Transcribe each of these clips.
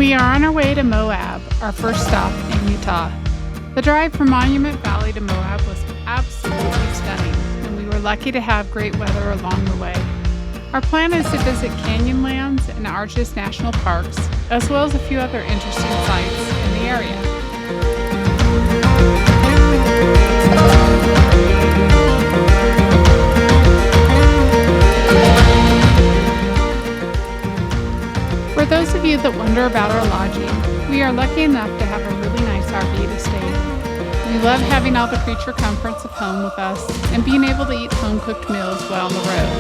We are on our way to Moab, our first stop in Utah. The drive from Monument Valley to Moab was absolutely stunning, and we were lucky to have great weather along the way. Our plan is to visit Canyonlands and Arches National Parks, as well as a few other interesting sites in the area. For those of you that wonder about our lodging, we are lucky enough to have a really nice RV to stay in. We love having all the creature comforts of home with us and being able to eat home-cooked meals while on the road.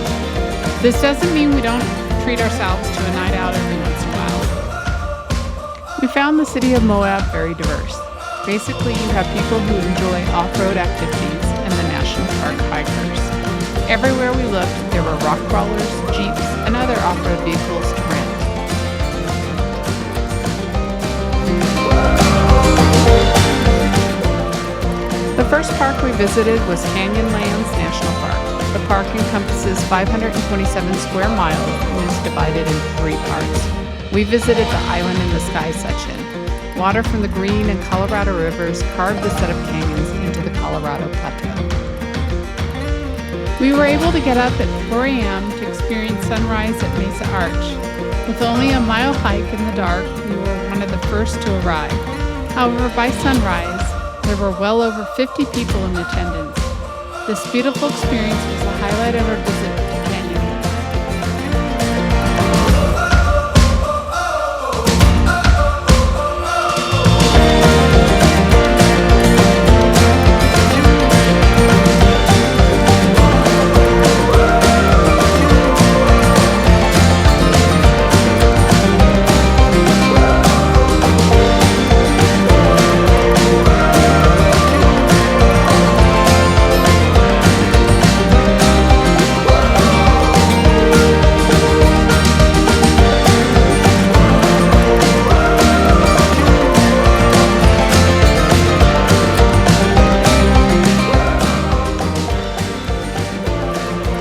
This doesn't mean we don't treat ourselves to a night out every once in a while. We found the city of Moab very diverse. Basically, you have people who enjoy off-road activities and the national park hikers. Everywhere we looked, there were rock crawlers, jeeps, and other off-road vehicles to rent. The first park we visited was Canyonlands National Park. The park encompasses 527 square miles and is divided into 3 parts. We visited the Island in the Sky section. Water from the Green and Colorado rivers carved the set of canyons into the Colorado Plateau. We were able to get up at 4 a.m. to experience sunrise at Mesa Arch. With only a mile hike in the dark, we were one of the first to arrive. However, by sunrise, there were well over 50 people in attendance. This beautiful experience was the highlight of our visit to Canyonlands.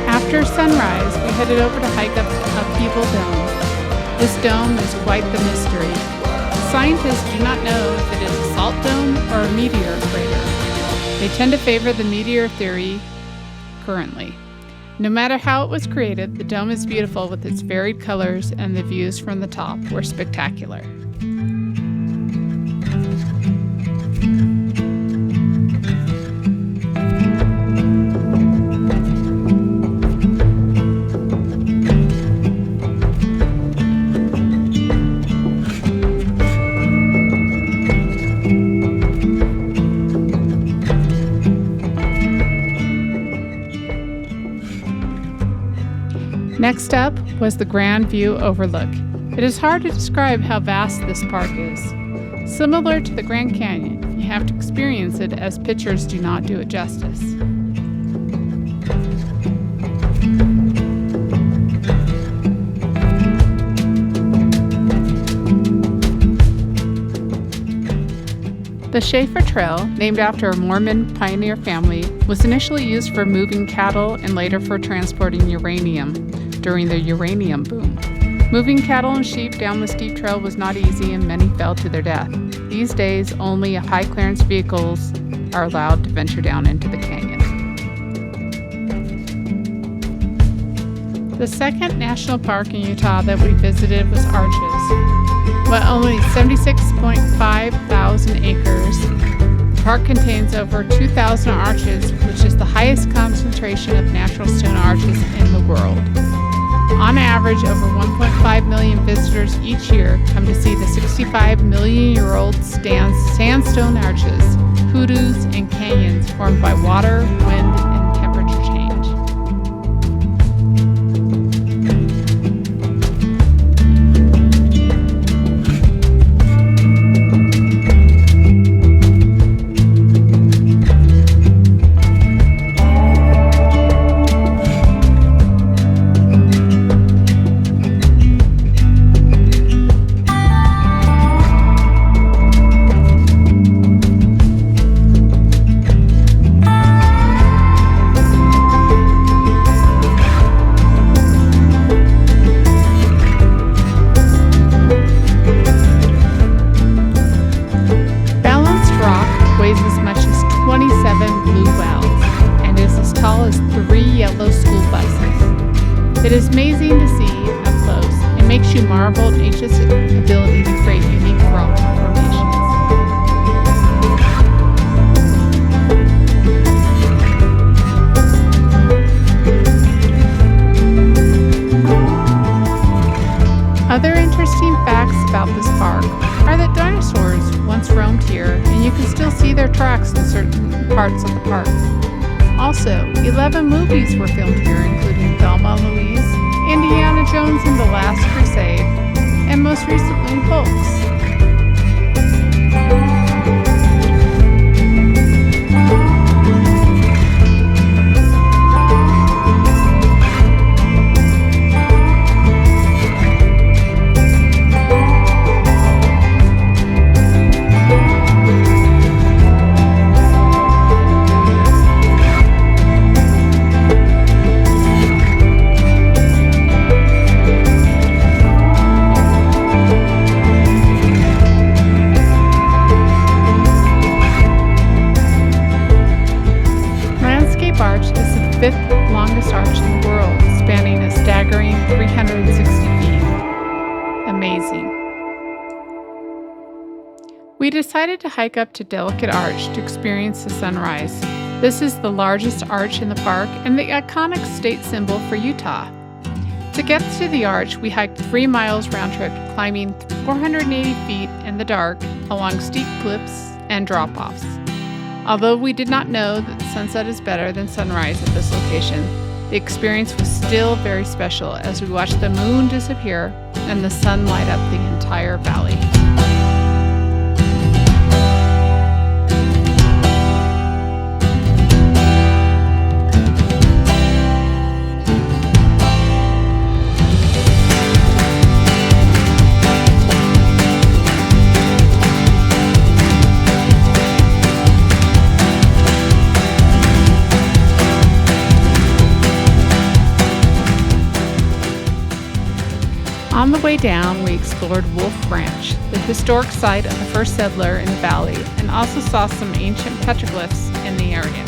After sunrise, we headed over to hike up Upheaval Dome. This dome is quite the mystery. Scientists do not know if it is a salt dome or a meteor crater. They tend to favor the meteor theory currently. No matter how it was created, the dome is beautiful with its varied colors, and the views from the top were spectacular. Next up was the Grand View Overlook. It is hard to describe how vast this park is. Similar to the Grand Canyon, you have to experience it, as pictures do not do it justice. The Schaefer Trail, named after a Mormon pioneer family, was initially used for moving cattle and later for transporting uranium during the uranium boom. Moving cattle and sheep down the steep trail was not easy, and many fell to their death. These days, only high-clearance vehicles are allowed to venture down into the canyon. The second national park in Utah that we visited was Arches. With only 76.5 thousand acres, the park contains over 2,000 arches, which is the highest concentration of natural stone arches in the world. On average, over 1.5 million visitors each year come to see the 65 million-year-old sandstone arches, hoodoos, and canyons formed by water, wind, and temperature change. It is amazing to see up close and makes you marvel at nature's ability to create unique rock formations. Other interesting facts about this park are that dinosaurs once roamed here, and you can still see their tracks in certain parts of the park. Also, 11 movies were filmed here, including Thelma and Louise, Indiana Jones and the Last Crusade, and most recently, Hulks. Arch is the fifth longest arch in the world, spanning a staggering 360 feet. Amazing. We decided to hike up to Delicate Arch to experience the sunrise. This is the largest arch in the park and the iconic state symbol for Utah. To get to the arch, we hiked 3 miles round trip, climbing 480 feet in the dark along steep cliffs and drop-offs. Although we did not know that sunset is better than sunrise at this location, the experience was still very special as we watched the moon disappear and the sun light up the entire valley. On the way down, we explored Wolf Ranch, the historic site of the first settler in the valley, and also saw some ancient petroglyphs in the area.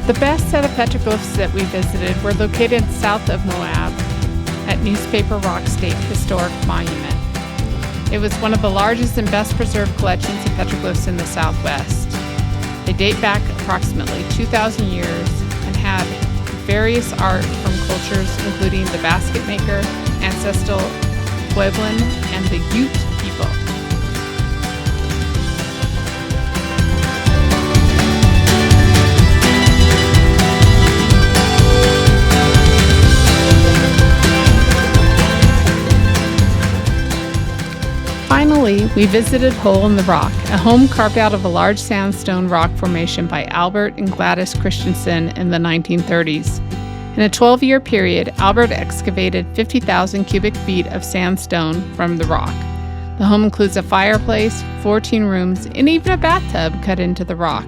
The best set of petroglyphs that we visited were located south of Moab at Newspaper Rock State Historic Monument. It was one of the largest and best preserved collections of petroglyphs in the Southwest. They date back approximately 2,000 years and had various art from cultures including the basket maker, ancestral Puebloan, and the Ute people. Finally, we visited Hole in the Rock, a home carved out of a large sandstone rock formation by Albert and Gladys Christensen in the 1930s. In a 12-year period, Albert excavated 50,000 cubic feet of sandstone from the rock. The home includes a fireplace, 14 rooms, and even a bathtub cut into the rock.